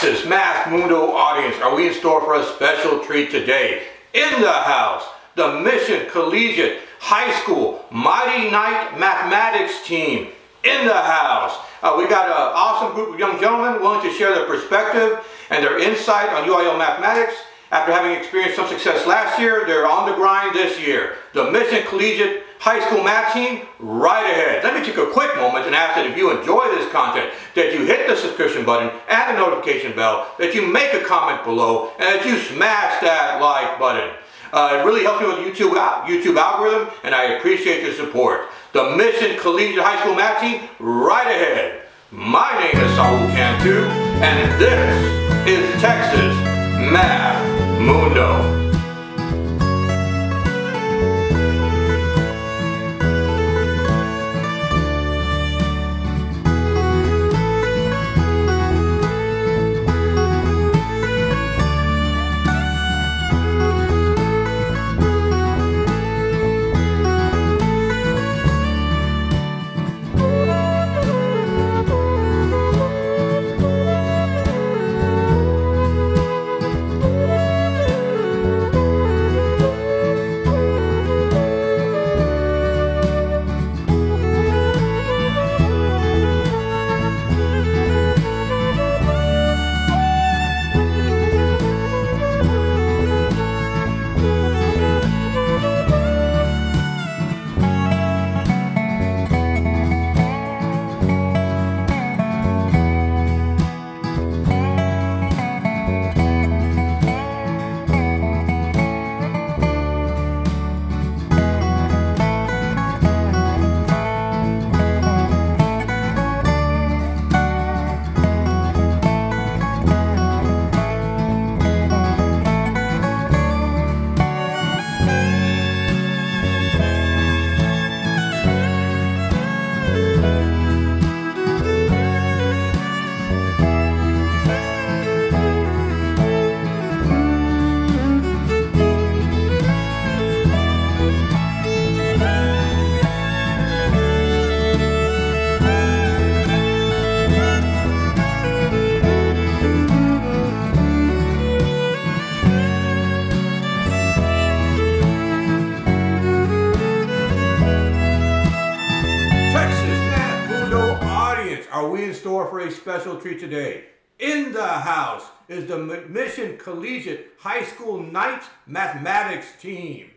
Texas Math Mundo audience, are we in store for a special treat today? In the house, the Mission Collegiate High School Mighty Knight Mathematics team in the house. We got an awesome group of young gentlemen willing to share their perspective and their insight on UIL mathematics. After having experienced some success last year, they're on the grind this year. The Mission Collegiate High School Math team, right ahead. Let me take a quick moment and ask that if you enjoy this content, that you hit the subscription button and the notification bell, that you make a comment below, and that you smash that like button. It really helps me with the YouTube algorithm, and I appreciate your support. The Mission Collegiate High School Math team, right ahead. My name is Saul Cantu, and this is Texas Math Mundo. Are we in store for a special treat today? In the house is the Mission Collegiate High School Knight Mathematics team.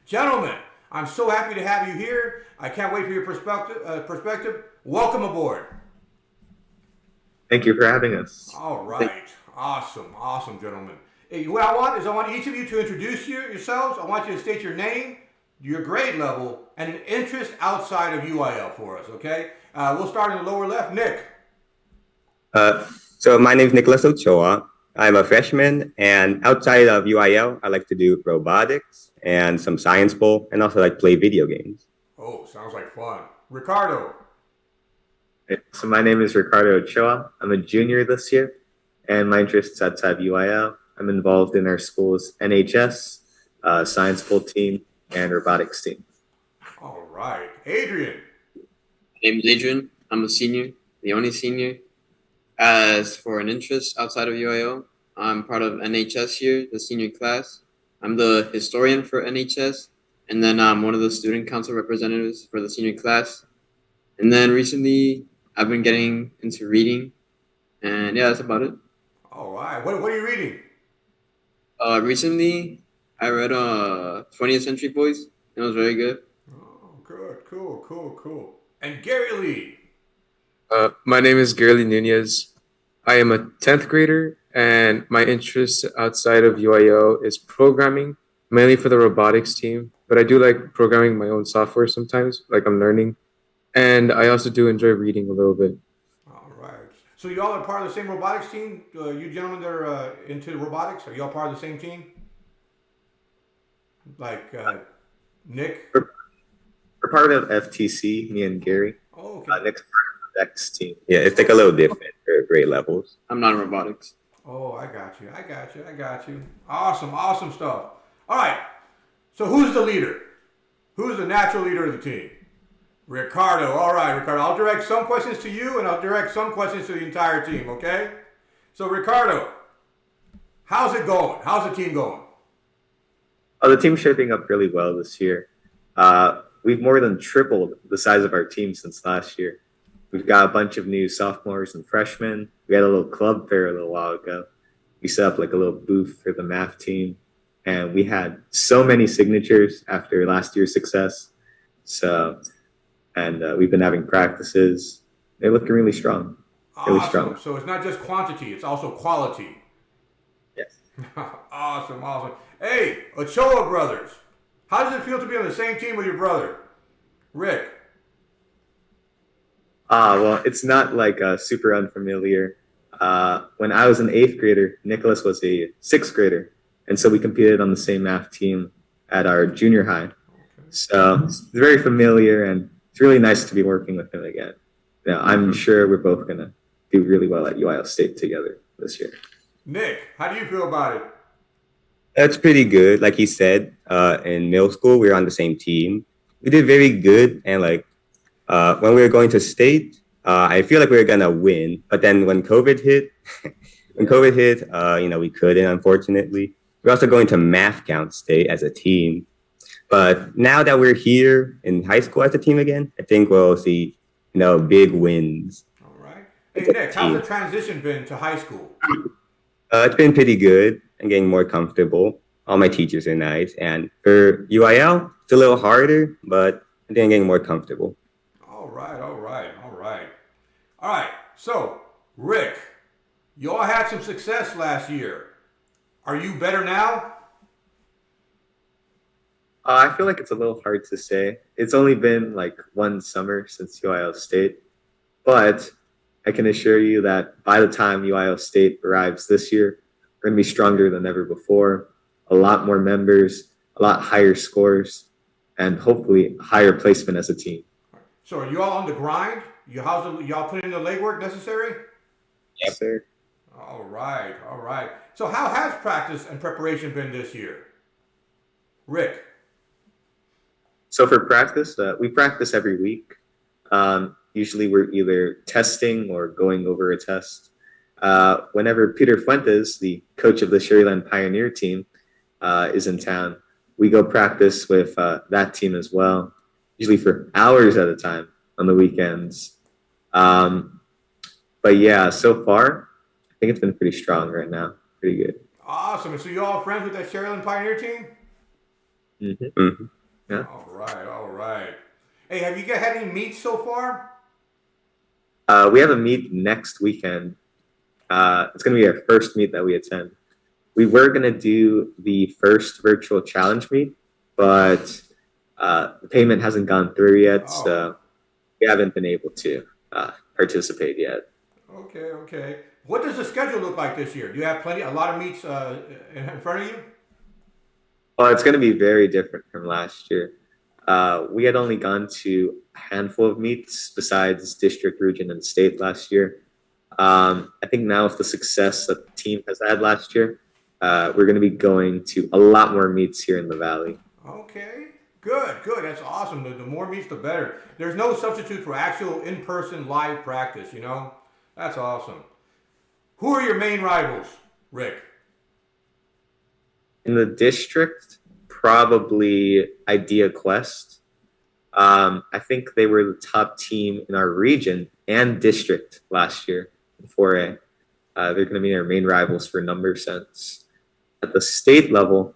Gentlemen, I'm so happy to have you here. I can't wait for your perspective. Welcome aboard. Thank you for having us. All right. Awesome, gentlemen. Hey, what I want each of you to introduce yourselves. I want you to state your name, your grade level, and an interest outside of UIL for us, okay? We'll start in the lower left. Nick. So my name is Nicholas Ochoa. I'm a freshman, and outside of UIL, I like to do robotics and some science bowl, and also like play video games. Oh, sounds like fun. Ricardo. So my name is Ricardo Ochoa. I'm a junior this year, and my interests outside of UIL, I'm involved in our school's NHS, science bowl team, and robotics team. All right. Adrian. My name is Adrian. I'm a senior, the only senior. As for an interest outside of UIL, I'm part of NHS here, the senior class. I'm the historian for NHS, and then I'm one of the student council representatives for the senior class. And then recently, I've been getting into reading, and yeah, that's about it. All right. What are you reading? Recently, I read 20th Century Boys. It was very good. Oh, good. Cool. And Gary Lee. My name is Gary Lee Nunez. I am a 10th grader, and my interest outside of UIL is programming, mainly for the robotics team. But I do like programming my own software sometimes, like I'm learning. And I also do enjoy reading a little bit. All right. So you all are part of the same robotics team? You gentlemen that are into robotics, are you all part of the same team? Like Nick? We're part of FTC, me and Gary. Oh, okay. Nick's part of X team. Yeah, it's like a little different for grade levels. I'm not in robotics. Oh, I got you. Awesome stuff. All right. So who's the leader? Who's the natural leader of the team? Ricardo. All right, Ricardo. I'll direct some questions to you, and I'll direct some questions to the entire team, okay? So Ricardo, how's it going? How's the team going? Oh, the team's shaping up really well this year. We've more than tripled the size of our team since last year. We've got a bunch of new sophomores and freshmen. We had a little club fair a little while ago. We set up like a little booth for the math team, and we had so many signatures after last year's success. So, and we've been having practices. They're looking really strong, really Awesome. strong. So it's not just quantity; it's also quality. Yes. Awesome, awesome. Hey, Ochoa brothers, how does it feel to be on the same team with your brother, Rick? Well, it's not like super unfamiliar. When I was an eighth grader, Nicholas was a sixth grader, and so we competed on the same math team at our junior high. So it's very familiar, and it's really nice to be working with him again. Yeah, I'm sure we're both gonna do really well at UIL State together this year. Nick, how do you feel about it? That's pretty good. Like he said, in middle school, we were on the same team. We did very good. And like when we were going to state, I feel like we were gonna win. But then when COVID hit, we couldn't, unfortunately. We're also going to math count state as a team. But now that we're here in high school as a team again, I think we'll see, big wins. All right. Hey, Nick, how's the transition been to high school? It's been pretty good. I'm getting more comfortable. All my teachers are nice. And for UIL, it's a little harder, but I think I'm getting more comfortable. All right, all right, all right. All right, so, Rick, you all had some success last year. Are you better now? I feel like it's a little hard to say. It's only been like one summer since UIL State, but I can assure you that by the time UIL State arrives this year, we're going to be stronger than ever before. A lot more members, a lot higher scores, and hopefully higher placement as a team. So are you all on the grind? Y'all put in the legwork necessary? Yes, sir. All right, all right. So how has practice and preparation been this year? Rick? So for practice, we practice every week. Usually we're either testing or going over a test. Whenever Peter Fuentes, the coach of the Sherryland Pioneer team, is in town, we go practice with that team as well, usually for hours at a time on the weekends. But yeah, so far, I think it's been pretty strong right now. Pretty good. Awesome. So you all friends with that Sherryland Pioneer team? Mm-hmm. Mm-hmm. Yeah. All right, all right. Hey, have you guys had any meets so far? We have a meet next weekend. It's going to be our first meet that we attend. We were going to do the first virtual challenge meet, but the payment hasn't gone through yet, so we haven't been able to participate yet. Okay, okay. What does the schedule look like this year? Do you have a lot of meets in front of you? Well, it's going to be very different from last year. We had only gone to a handful of meets besides district, region, and state last year. I think now with the success that the team has had last year, we're going to be going to a lot more meets here in the Valley. Okay, good, good. That's awesome. The more meets, the better. There's no substitute for actual in-person live practice, you know? That's awesome. Who are your main rivals, Rick? In the district, probably Idea Quest. I think they were the top team in our region and district last year in 4A. They're going to be our main rivals for number sense. At the state level,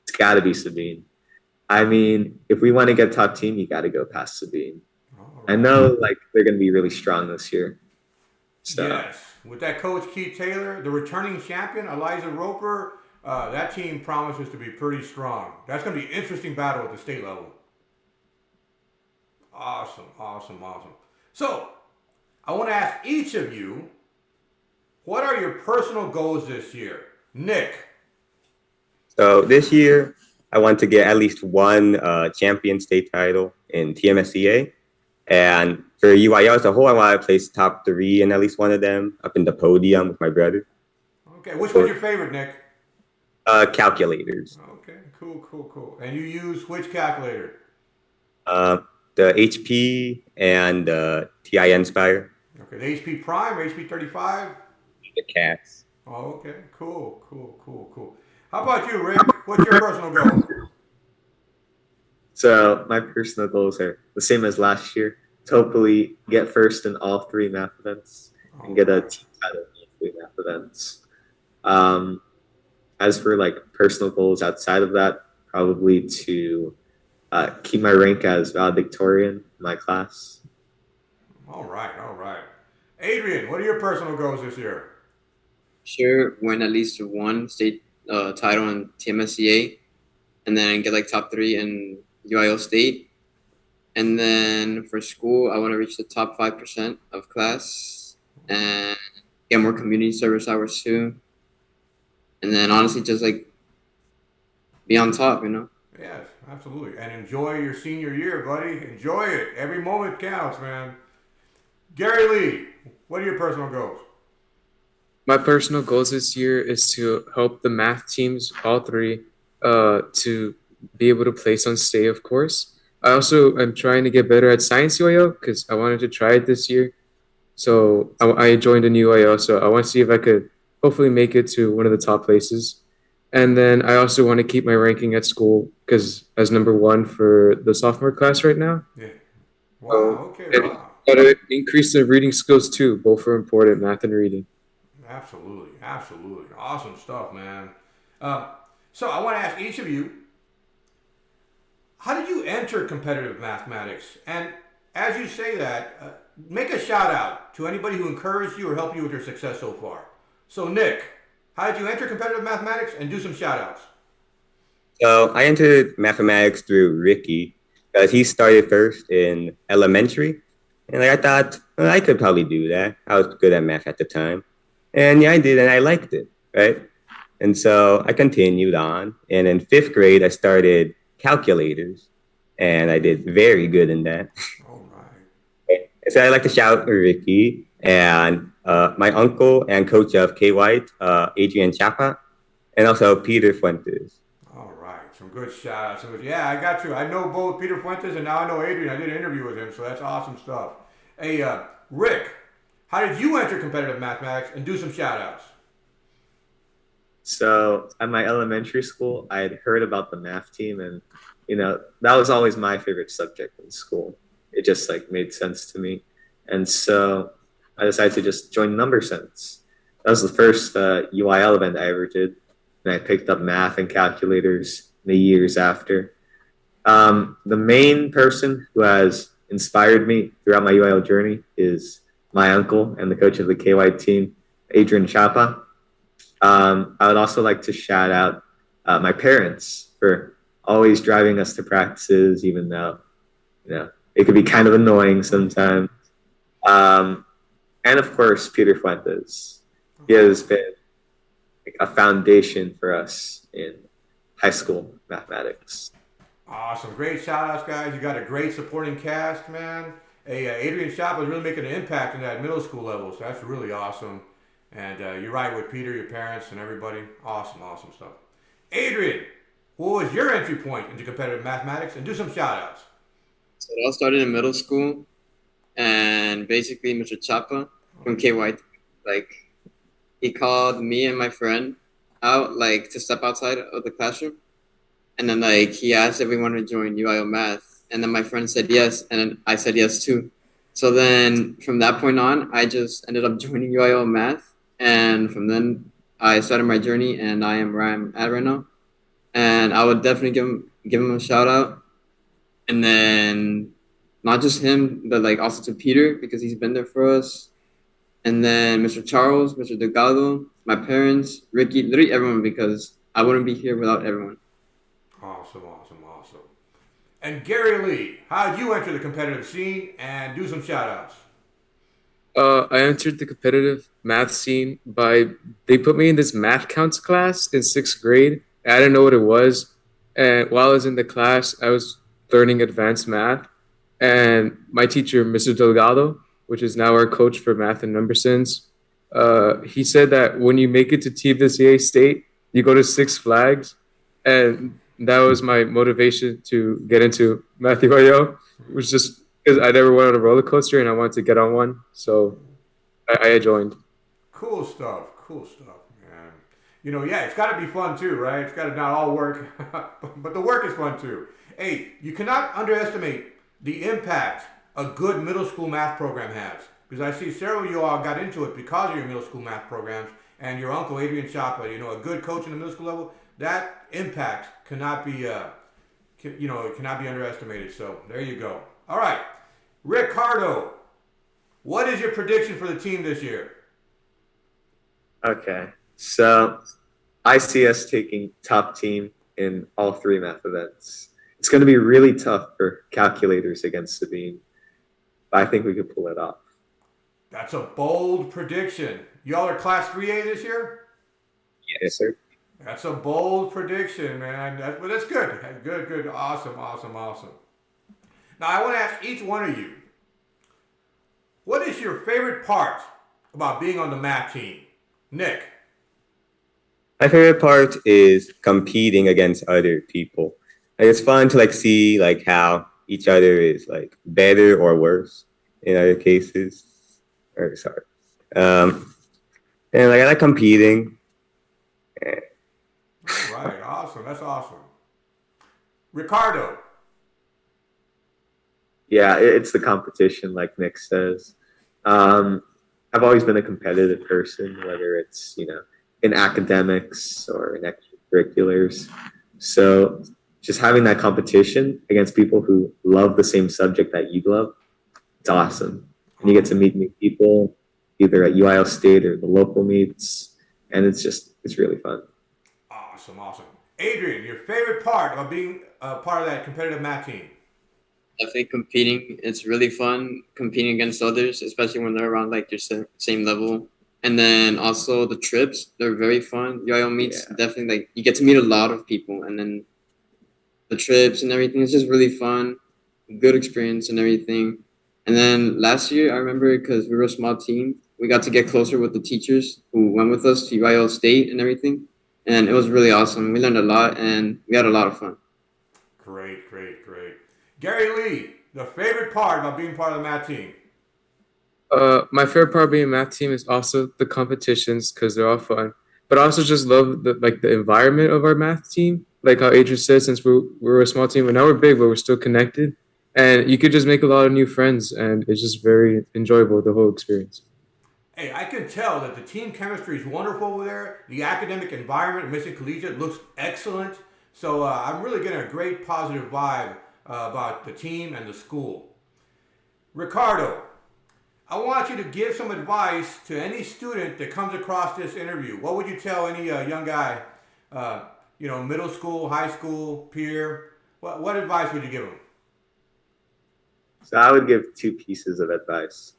it's got to be Sabine. I mean, if we want to get top team, you got to go past Sabine. All I right. know, like, they're going to be really strong this year. So. Yes. With that coach, Keith Taylor, the returning champion, Eliza Roper, that team promises to be pretty strong. That's going to be an interesting battle at the state level. Awesome, awesome, awesome. So, I want to ask each of you, what are your personal goals this year? Nick. So this year, I want to get at least one champion state title in TMSCA. And for UIL as a whole, I want to place top 3 in at least one of them, up in the podium with my brother. Okay, which one's your favorite, Nick? Calculators. Okay, cool, cool, cool. And you use which calculator? The HP and TI Inspire. Okay, the HP Prime or HP 35? the Cats. Oh, okay, cool. How about you, Rick? What's your personal goal? So my personal goals are the same as last year. To hopefully get first in all three math events All and get a right. team title in all three math events. Um, as for like personal goals outside of that, probably to keep my rank as valedictorian in my class. All right. Adrian, what are your personal goals this year? Sure, win at least one state title in TMSCA, and then get like top three in UIO state. And then for school, I want to reach the top 5% of class and get more community service hours too. And then honestly, just like be on top, you know? Yes, absolutely. And enjoy your senior year, buddy. Enjoy it. Every moment counts, man. Gary Lee, what are your personal goals? My personal goals this year is to help the math teams, all three, to be able to place on stay, of course. I also am trying to get better at science UIO because I wanted to try it this year. So I joined a new UIO, so I want to see if I could hopefully make it to one of the top places. And then I also want to keep my ranking at school because as number one for the sophomore class right now. Yeah. So, Wow, okay, and wow. got to increase the reading skills too. Both are important, math and reading. Absolutely. Awesome stuff, man. Um, so I want to ask each of you, how did you enter competitive mathematics? And as you say that, make a shout out to anybody who encouraged you or helped you with your success so far. So Nick, how did you enter competitive mathematics? And do some shout outs. So I entered mathematics through Ricky because he started first in elementary. And like I thought, well, I could probably do that. I was good at math at the time. And yeah, I did, and I liked it, right? And so I continued on. And in fifth grade, I started calculators, and I did very good in that. All right. So I'd like to shout out Ricky and my uncle and coach of K White, Adrian Chapa, and also Peter Fuentes. All right. Some good shout outs. Yeah, I got you. I know both Peter Fuentes and now I know Adrian. I did an interview with him, so that's awesome stuff. Hey, Rick, how did you enter competitive mathematics? And do some shout outs. So at my elementary school, I had heard about the math team, and that was always my favorite subject in school. It just like made sense to me, and so I decided to just join number sense. That was the first UIL event I ever did, and I picked up math and calculators in the years after. The main person who has inspired me throughout my UIL journey is my uncle and the coach of the KY team, Adrian Chapa. I would also like to shout out my parents for always driving us to practices, even though it could be kind of annoying sometimes. Um, and of course, Peter Fuentes. He has been like a foundation for us in high school mathematics. Awesome. Great shout outs, guys. You got a great supporting cast, man. Hey, Adrian Shop is really making an impact in that middle school level, so that's really awesome. And you're right with Peter, your parents, and everybody. Awesome stuff. Adrian, what was your entry point into competitive mathematics? And do some shout outs. So it all started in middle school, and basically Mr. Chapa from KY, like he called me and my friend out like to step outside of the classroom, and then like he asked if we wanted to join UIO math, and then my friend said yes, and then I said yes too. So then from that point on, I just ended up joining UIO math, and from then I started my journey, and I am where I'm at right now. And I would definitely give him a shout out, and then not just him, but like also to Peter because he's been there for us, and then Mr. Charles, Mr. Delgado, my parents, Ricky, literally everyone because I wouldn't be here without everyone. Awesome. And Gary Lee, how did you enter the competitive scene? And do some shout outs. I entered the competitive math scene by they put me in this math counts class in sixth grade. I didn't know what it was, and while I was in the class, I was learning advanced math. And my teacher, Mr. Delgado, which is now our coach for math and number sense, he said that when you make it to TVCA state, you go to Six Flags, and that was my motivation to get into Matthew Ayo, which just because I never went on a roller coaster and I wanted to get on one, so I joined. Cool stuff. Cool stuff, man. Yeah, it's got to be fun too, right? It's got to not all work, but the work is fun too. Hey, you cannot underestimate the impact a good middle school math program has. Because I see several of you all got into it because of your middle school math programs, and your uncle Adrian Chapa, a good coach in the middle school level. That impact cannot be, it cannot be underestimated. So there you go. All right, Ricardo, what is your prediction for the team this year? Okay, so I see us taking top team in all three math events. It's going to be really tough for calculators against Sabine, but I think we could pull it off. That's a bold prediction. Y'all are Class 3A this year? Yes, sir. That's a bold prediction, man. But that's good. Good, good. Awesome, awesome, awesome. Now, I want to ask each one of you, what is your favorite part about being on the math team? Nick. My favorite part is competing against other people. Like, it's fun to like see like how each other is like better or worse in other cases. Or sorry. And like I like competing. All right, awesome. That's awesome. Ricardo. Yeah, it's the competition, like Nick says. I've always been a competitive person, whether it's, in academics or in extracurriculars. So just having that competition against people who love the same subject that you love, it's awesome. And you get to meet new people, either at UIL State or the local meets. And it's really fun. Awesome, awesome. Adrian, your favorite part of being a part of that competitive math team? I think competing, it's really fun competing against others, especially when they're around like your same level. And then also the trips, they're very fun. UIL meets definitely like you get to meet a lot of people, and then the trips and everything is just really fun, good experience and everything. And then last year, I remember because we were a small team, we got to get closer with the teachers who went with us to UIL State and everything. And it was really awesome. We learned a lot and we had a lot of fun. Great, great, great. Gary Lee, the favorite part about being part of the math team? My favorite part of being a math team is also the competitions because they're all fun. But I also just love the environment of our math team. Like how Adrian said, since we're a small team, but now we're big, but we're still connected. And you could just make a lot of new friends, and it's just very enjoyable, the whole experience. Hey, I can tell that the team chemistry is wonderful over there. The academic environment at Mission Collegiate looks excellent. So I'm really getting a great positive vibe about the team and the school. Ricardo, I want you to give some advice to any student that comes across this interview. What would you tell any young guy, middle school, high school, peer? What advice would you give them? So I would give two pieces of advice.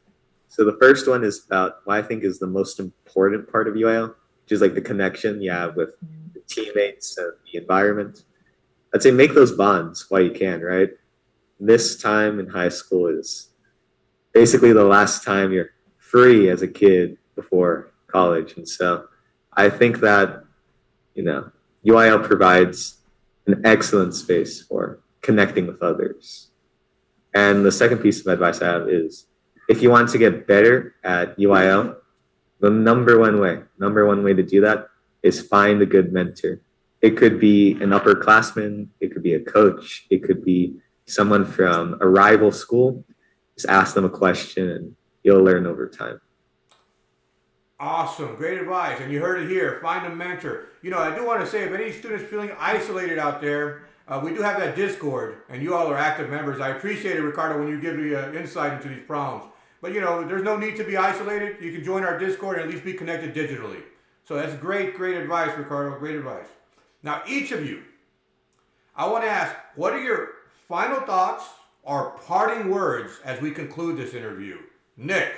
So the first one is about what I think is the most important part of UIL, which is like the connection you have with the teammates and the environment. I'd say make those bonds while you can, right? This time in high school is basically the last time you're free as a kid before college. And so I think that, UIL provides an excellent space for connecting with others. And the second piece of advice I have is if you want to get better at UIL, the number one way to do that is find a good mentor. It could be an upperclassman, it could be a coach, it could be someone from a rival school. Just ask them a question and you'll learn over time. Awesome, great advice. And you heard it here, find a mentor. I do want to say if any students feeling isolated out there, we do have that Discord, and you all are active members. I appreciate it, Ricardo, when you give the insight into these problems. But, there's no need to be isolated. You can join our Discord and at least be connected digitally. So that's great, great advice, Ricardo. Great advice. Now, each of you, I want to ask, what are your final thoughts or parting words as we conclude this interview? Nick.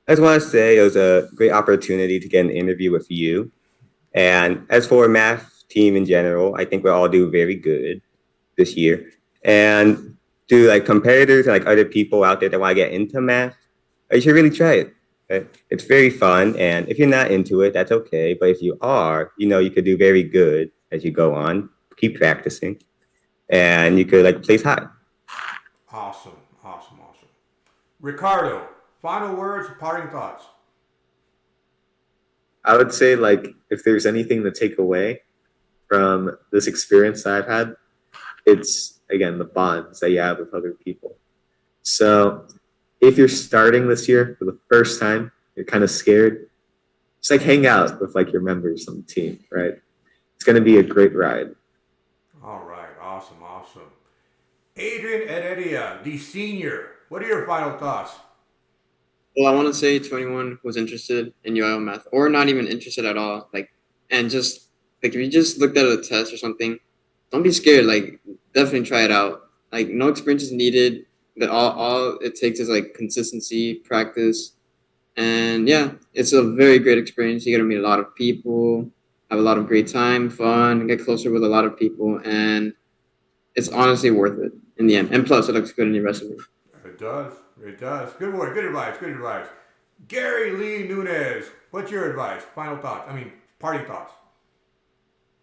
I just want to say it was a great opportunity to get an interview with you. And as for math team in general, I think we'll all do very good this year. And to like competitors and like other people out there that want to get into math, you should really try it. Right? It's very fun. And if you're not into it, that's okay. But if you are, you could do very good as you go on. Keep practicing. And you could like place high. Awesome, awesome, awesome. Ricardo, final words, parting thoughts. I would say, like, if there's anything to take away from this experience that I've had, it's again the bonds that you have with other people. So if you're starting this year for the first time, you're kind of scared, just like hang out with like your members on the team, right? It's going to be a great ride. All right, awesome, awesome. Adrian Heredia, the senior. What are your final thoughts? Well, I want to say to anyone who's interested in UIL math or not even interested at all, like, and just like if you just looked at a test or something, don't be scared. Like, definitely try it out. Like, no experience is needed. That all it takes is like consistency, practice, and yeah, it's a very great experience. You get to meet a lot of people, have a lot of great time, fun, get closer with a lot of people, and it's honestly worth it in the end. And plus, it looks good in your resume. It does. It does. Good word. Good advice. Good advice. Gary Lee Nunez, what's your advice? Final thoughts. I mean, parting thoughts.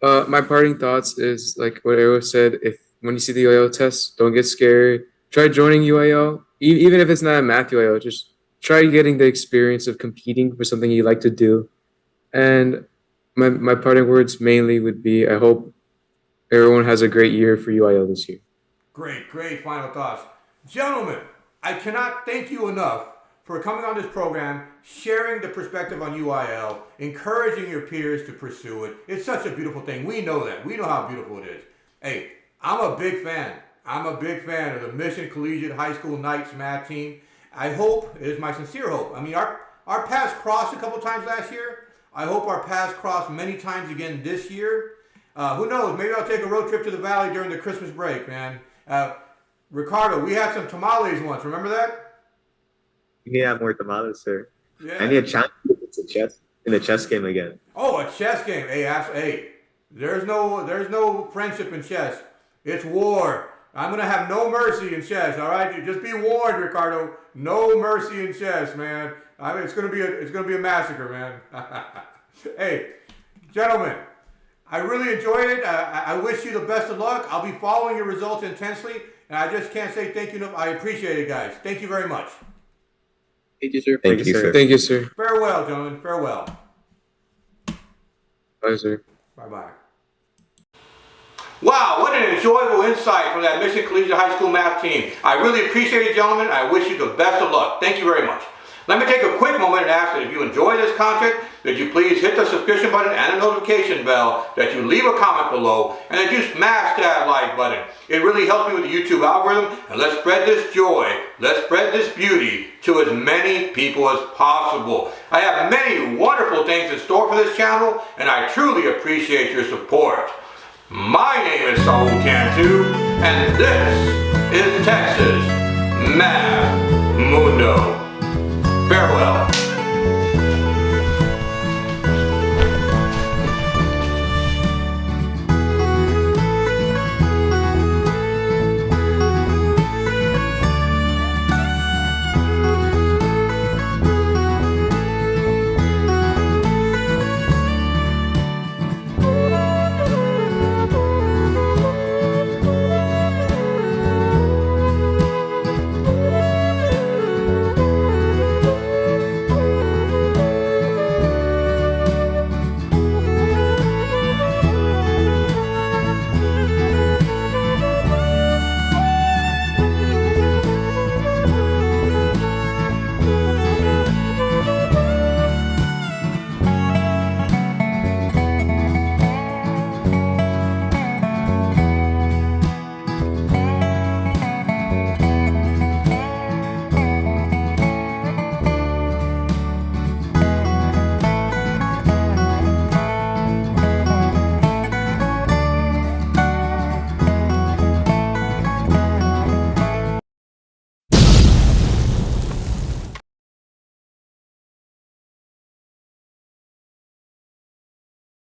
My parting thoughts is like what Arrow said. If when you see the UIO test, don't get scared. Try joining UIO, even if it's not a math UIO. Just try getting the experience of competing for something you like to do. And my parting words mainly would be: I hope everyone has a great year for UIO this year. Great, great final thoughts. Gentlemen, I cannot thank you enough for coming on this program, sharing the perspective on UIL, encouraging your peers to pursue it. It's such a beautiful thing. We know that. We know how beautiful it is. Hey, I'm a big fan. I'm a big fan of the Mission Collegiate High School Knights math team. I hope, it is my sincere hope. I mean, our paths crossed a couple times last year. I hope our paths cross many times again this year. Who knows? Maybe I'll take a road trip to the valley during the Christmas break, man. Ricardo, we had some tamales once. Remember that? You need to have more tamales, sir. Yeah. I need a challenge in a chess game again. Oh, a chess game. Hey, hey, there's no friendship in chess. It's war. I'm gonna have no mercy in chess. All right, just be warned, Ricardo. No mercy in chess, man. I mean, it's gonna be a massacre, man. Hey, gentlemen, I really enjoyed it. I wish you the best of luck. I'll be following your results intensely, and I just can't say thank you enough. I appreciate it, guys. Thank you very much. Thank you, sir. Thank you, sir. Thank you, sir. Farewell, gentlemen. Farewell. Bye, sir. Bye-bye. Wow, what an enjoyable insight from that Mission Collegiate High School math team. I really appreciate it, gentlemen. I wish you the best of luck. Thank you very much. Let me take a quick moment and ask that if you enjoy this content, that you please hit the subscription button and the notification bell, that you leave a comment below, and that you smash that like button. It really helps me with the YouTube algorithm, and let's spread this joy, let's spread this beauty to as many people as possible. I have many wonderful things in store for this channel, and I truly appreciate your support. My name is Saul Cantu, and this is Texas Math Mundo. Farewell.